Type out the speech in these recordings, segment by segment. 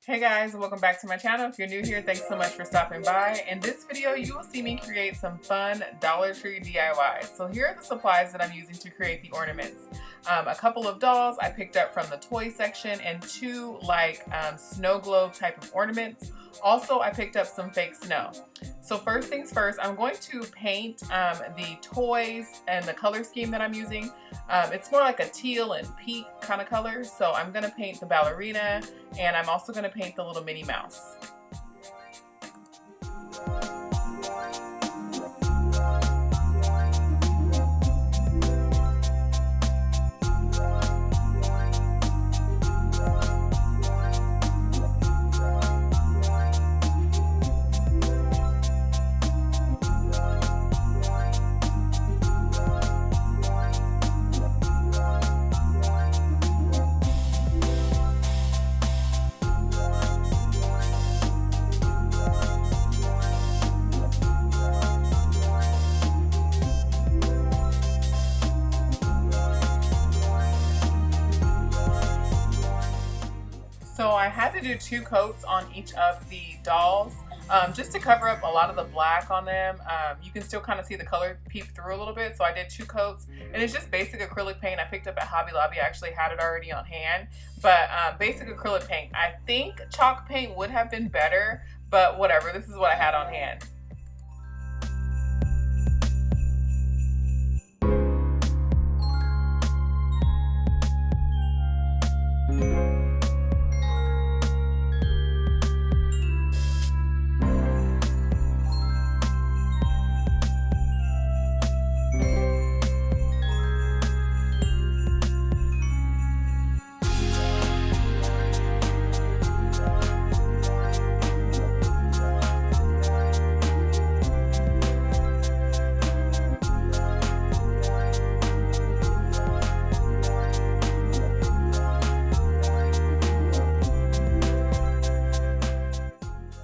Hey guys, welcome back to my channel. If you're new here, thanks so much for stopping by. In this video, you will see me create some fun Dollar Tree DIYs. So here are the supplies that I'm using to create the ornaments. A couple of dolls I picked up from the toy section and two snow globe type of ornaments. Also, I picked up some fake snow. So first things first, I'm going to paint the toys and the color scheme that I'm using. It's more like a teal and pink kind of color. So I'm going to paint the ballerina and I'm also going to paint the little Minnie Mouse. So I had to do 2 coats on each of the dolls just to cover up a lot of the black on them. You can still kind of see the color peep through a little bit, so I did 2 coats, and it's just basic acrylic paint I picked up at Hobby Lobby. I actually had it already on hand, but basic acrylic paint. I think chalk paint would have been better, but whatever, this is what I had on hand.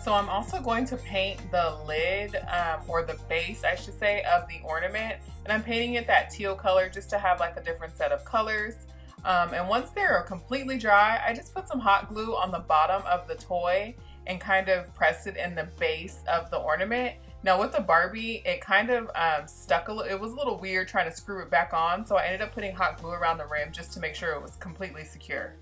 So I'm also going to paint the lid, or the base I should say, of the ornament, and I'm painting it that teal color just to have like a different set of colors. And once they're completely dry, I just put some hot glue on the bottom of the toy and kind of press it in the base of the ornament. Now with the Barbie, it kind of stuck a little. It was a little weird trying to screw it back on, so I ended up putting hot glue around the rim just to make sure it was completely secure.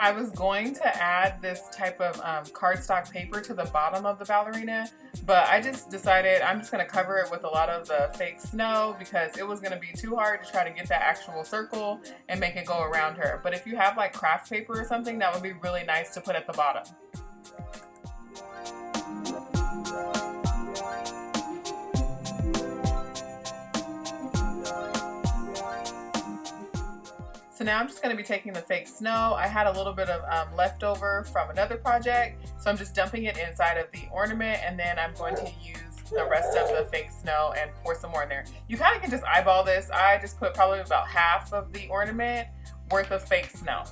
I was going to add this type of cardstock paper to the bottom of the ballerina, but I just decided I'm just going to cover it with a lot of the fake snow because it was going to be too hard to try to get that actual circle and make it go around her. But if you have like craft paper or something, that would be really nice to put at the bottom. So now I'm just going to be taking the fake snow. I had a little bit of leftover from another project, so I'm just dumping it inside of the ornament, and then I'm going to use the rest of the fake snow and pour some more in there. You kind of can just eyeball this. I just put probably about half of the ornament worth of fake snow.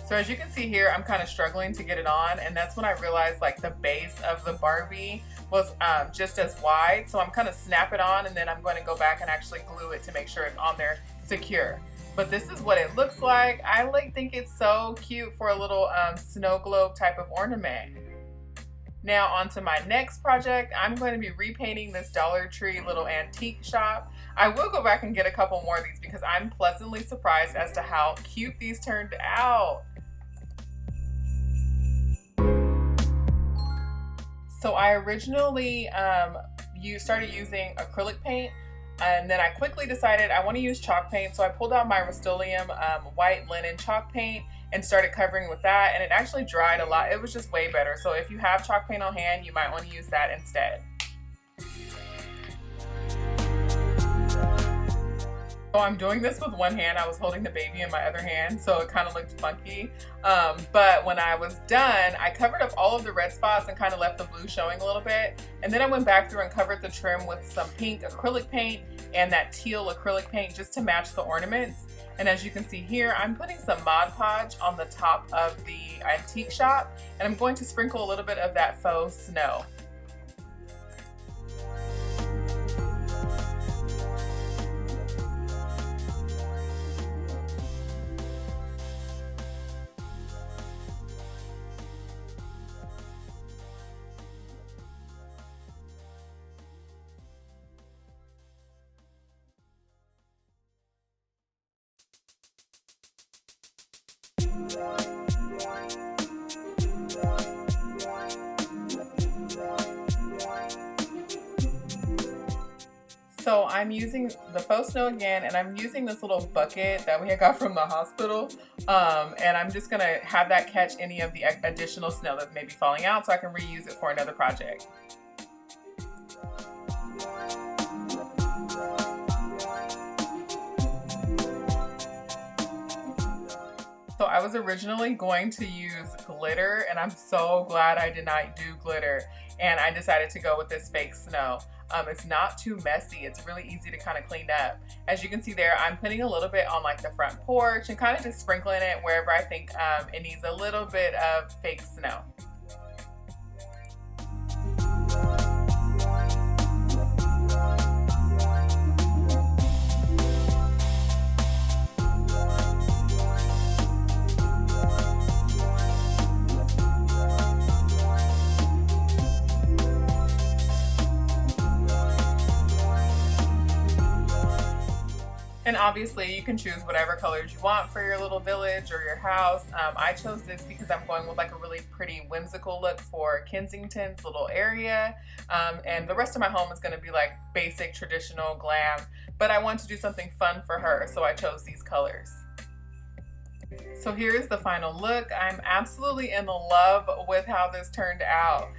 So as you can see here, I'm kind of struggling to get it on, and that's when I realized like the base of the Barbie was just as wide. So I'm kind of snap it on, and then I'm going to go back and actually glue it to make sure it's on there secure. But this is what it looks like. I think it's so cute for a little snow globe type of ornament. Now on to my next project. I'm going to be repainting this Dollar Tree little antique shop. I will go back and get a couple more of these because I'm pleasantly surprised as to how cute these turned out. So I originally started using acrylic paint, and then I quickly decided I want to use chalk paint. So I pulled out my Rust-Oleum white linen chalk paint and started covering with that, and it actually dried a lot. It was just way better. So if you have chalk paint on hand, you might want to use that instead. So I'm doing this with one hand. I was holding the baby in my other hand, so it kind of looked funky. But when I was done, I covered up all of the red spots and kind of left the blue showing a little bit. And then I went back through and covered the trim with some pink acrylic paint and that teal acrylic paint just to match the ornaments. And as you can see here, I'm putting some Mod Podge on the top of the antique shop, and I'm going to sprinkle a little bit of that faux snow. So I'm using the faux snow again, and I'm using this little bucket that we had got from the hospital. And I'm just gonna have that catch any of the additional snow that may be falling out so I can reuse it for another project. So I was originally going to use glitter, and I'm so glad I did not do glitter. And I decided to go with this fake snow. It's not too messy. It's really easy to kind of clean up. As you can see there, I'm putting a little bit on like the front porch and kind of just sprinkling it wherever I think it needs a little bit of fake snow. And obviously you can choose whatever colors you want for your little village or your house. I chose this because I'm going with like a really pretty whimsical look for Kensington's little area. And the rest of my home is going to be like basic traditional glam, but I want to do something fun for her, so I chose these colors. So here's the final look. I'm absolutely in love with how this turned out.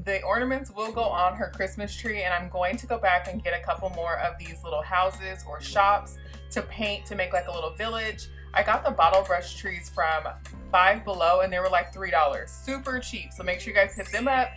The ornaments will go on her Christmas tree, and I'm going to go back and get a couple more of these little houses or shops to paint to make like a little village. I got the bottle brush trees from Five Below, and they were like $3, super cheap. So make sure you guys hit them up